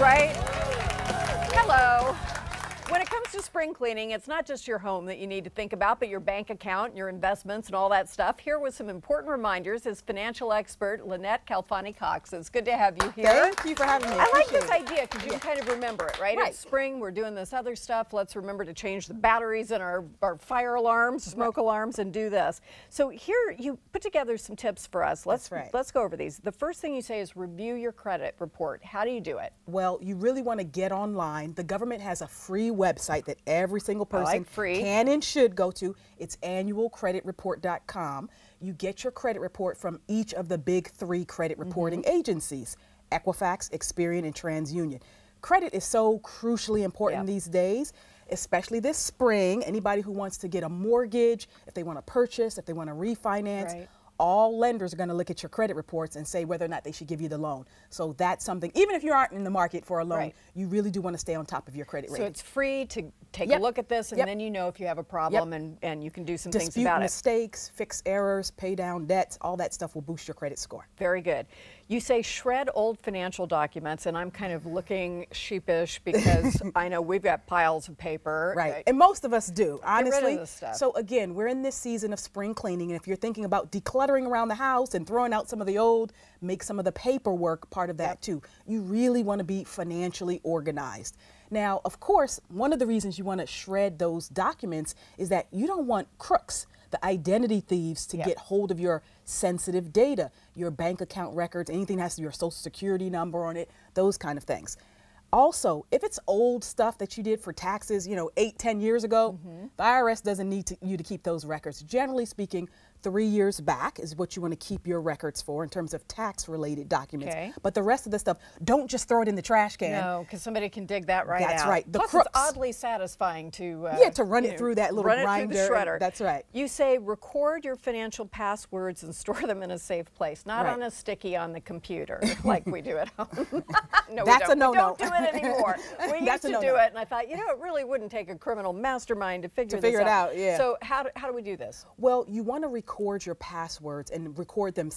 Right? Hello. When it comes to spring cleaning, it's not just your home that you need to think about, but your bank account, your investments, and all that stuff. Here with some important reminders is financial expert Lynette Calfani-Cox. It's good to have you here. Thank you for having me. I like this idea because you can kind of remember it, right? Right. It's spring, we're doing this other stuff. Let's remember to change the batteries in our fire alarms, smoke alarms, and do this. So here you put together some tips for us. Let's go over these. The first thing you say is review your credit report. How do you do it? Well, you really want to get online. The government has a free website that every single person can and should go to. It's annualcreditreport.com. You get your credit report from each of the big 3 credit reporting agencies, Equifax, Experian, and TransUnion. Credit is so crucially important these days, especially this spring. Anybody who wants to get a mortgage, if they want to purchase, if they want to refinance, all lenders are going to look at your credit reports and say whether or not they should give you the loan. So that's something, even if you aren't in the market for a loan, you really do want to stay on top of your credit rating. So it's free to take a look at this, and then you know if you have a problem, and you can do some things about it. Mistakes, fix errors, pay down debts, all that stuff will boost your credit score. Very good. You say shred old financial documents, and I'm kind of looking sheepish because I know we've got piles of paper. Right, and most of us do, honestly. Get rid of this stuff. So again, we're in this season of spring cleaning, and if you're thinking about decluttering around the house and throwing out some of the old, make some of the paperwork part of that too. You really want to be financially organized. Now, of course, one of the reasons you want to shred those documents is that you don't want crooks, the identity thieves, to get hold of your sensitive data, your bank account records, anything that has your social security number on it, those kind of things. Also, if it's old stuff that you did for taxes, 8, 10 years ago, the IRS doesn't need you to keep those records. Generally speaking, 3 years back is what you want to keep your records for in terms of tax-related documents. But the rest of the stuff, don't just throw it in the trash can. No, because somebody can dig that out. That's right. The Plus, crooks. it's oddly satisfying to to run it through that little grinder. Run it through the shredder. That's right. You say record your financial passwords and store them in a safe place, not on a sticky on the computer like we do at home. No, that's we don't. a no-no. We don't do it anymore. We used to do it, and I thought, it really wouldn't take a criminal mastermind to figure it out. So how do we do this? Well, you want to record your passwords and record them,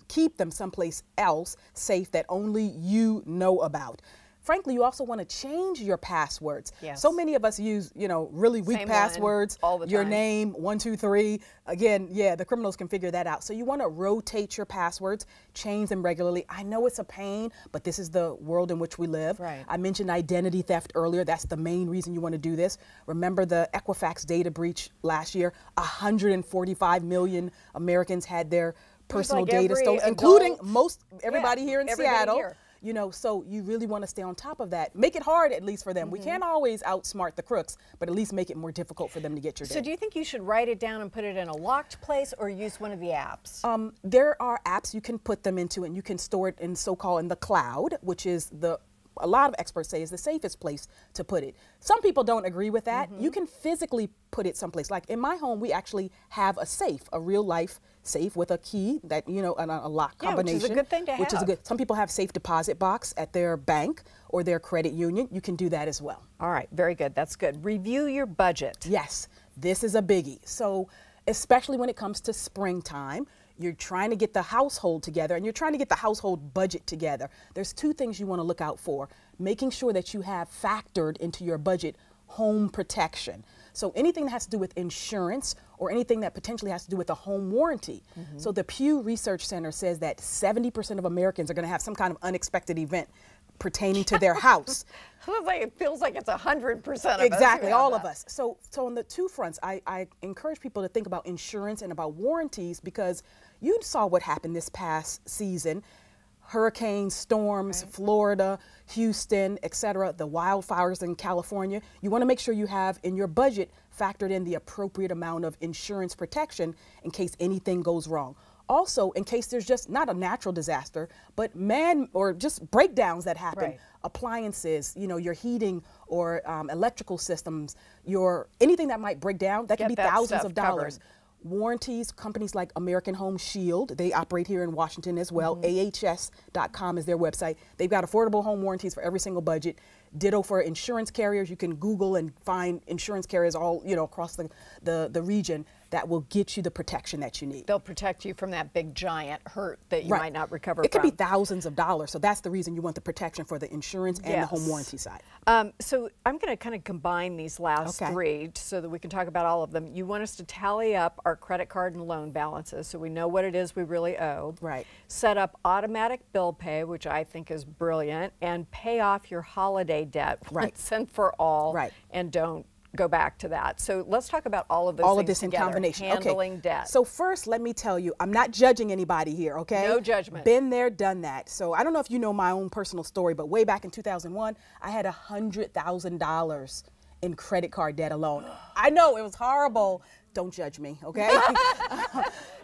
keep them someplace else safe that only you know about. Frankly, you also want to change your passwords. So many of us use, really weak passwords, all the time. Your name, 1, 2, 3. Again, the criminals can figure that out. So you want to rotate your passwords, change them regularly. I know it's a pain, but this is the world in which we live. I mentioned identity theft earlier. That's the main reason you want to do this. Remember the Equifax data breach last year? 145 million Americans had their personal data stolen, including everybody here in Seattle. So you really want to stay on top of that. Make it hard, at least for them. We can't always outsmart the crooks, but at least make it more difficult for them to get your data. So do you think you should write it down and put it in a locked place, or use one of the apps? There are apps you can put them into, and you can store it in in the cloud, which is a lot of experts say is the safest place to put it. Some people don't agree with that. You can physically put it someplace. Like in my home, we actually have a safe, a real life safe with a key that, and a lock combination. Which is a good thing to have. Some people have safe deposit box at their bank or their credit union. You can do that as well. All right, very good. That's good. Review your budget. Yes, this is a biggie. So especially when it comes to springtime, you're trying to get the household together and you're trying to get the household budget together. There's 2 things you want to look out for. Making sure that you have factored into your budget home protection. So anything that has to do with insurance or anything that potentially has to do with a home warranty. So the Pew Research Center says that 70% of Americans are going to have some kind of unexpected event pertaining to their house. It feels like it's 100% of us. Exactly, all of us. So on the 2 fronts, I encourage people to think about insurance and about warranties, because you saw what happened this past season. Hurricanes, storms, Florida, Houston, etc., the wildfires in California. You want to make sure you have in your budget factored in the appropriate amount of insurance protection in case anything goes wrong. Also, in case there's just not a natural disaster, but or just breakdowns that happen, appliances, your heating or electrical systems, anything that might break down, that can be thousands of dollars. Warranties, companies like American Home Shield, they operate here in Washington as well. AHS.com is their website. They've got affordable home warranties for every single budget. Ditto for insurance carriers. You can Google and find insurance carriers all across the region. that will get you the protection that you need. They'll protect you from that big giant hurt that you Right. might not recover It could from. be thousands of dollars, so that's the reason you want the protection for the insurance and the home Yes. warranty side. So I'm going to kind of combine these last Okay. three so that we can talk about all of them. You want us to tally up our credit card and loan balances so we know what it is we really owe. Right. Set up automatic bill pay, which I think is brilliant, and pay off your holiday debt Right. once and for all. Right. And don't go back to that. So let's talk about all of those All things of this together. in combination. Handling Okay. debt. So first, let me tell you, I'm not judging anybody here, okay? No judgment. Been there, done that. So I don't know if you know my own personal story, but way back in 2001, I had $100,000 in credit card debt alone. I know, it was horrible. Don't judge me, okay?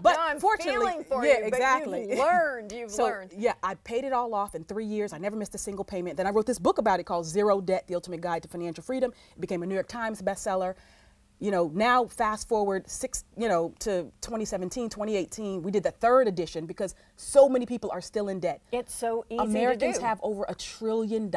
But No, I'm fortunately, feeling for yeah, you, but exactly. you've learned. You've So, learned. yeah, I paid it all off in 3 years. I never missed a single payment. Then I wrote this book about it called Zero Debt, The Ultimate Guide to Financial Freedom. It became a New York Times bestseller. You know, now fast forward to 2017, 2018, we did the third edition because so many people are still in debt. It's so easy Americans to do. have over $1 trillion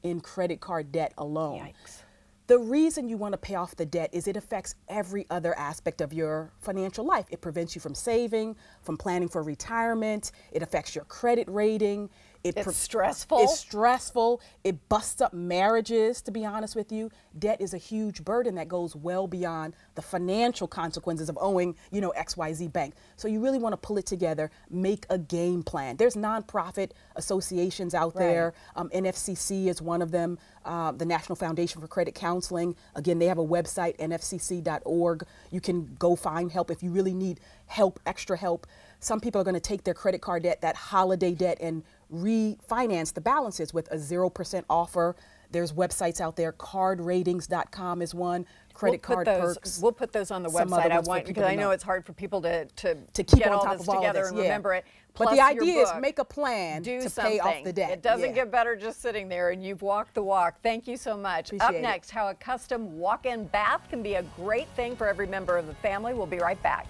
in credit card debt alone. Yikes. The reason you want to pay off the debt is it affects every other aspect of your financial life. It prevents you from saving, from planning for retirement. It affects your credit rating. It's stressful. It's stressful. It busts up marriages, to be honest with you. Debt is a huge burden that goes well beyond the financial consequences of owing, XYZ bank. So you really want to pull it together, make a game plan. There's nonprofit associations out there. NFCC is one of them, the National Foundation for Credit Counseling. Again, they have a website, nfcc.org. You can go find help if you really need help, extra help. Some people are going to take their credit card debt, that holiday debt, and refinance the balances with a 0% offer. There's websites out there. Cardratings.com is one. Credit card perks. We'll put those on the Some website. other ones for Because people I to know know. it's hard for people to keep get on all top this of all of together this, and yeah. remember it. But Plus the your idea is book. make a plan Do to something. pay off the debt. It doesn't Yeah. get better just sitting there, and you've walked the walk. Thank you so much. Up Appreciate it. next, how a custom walk-in bath can be a great thing for every member of the family. We'll be right back.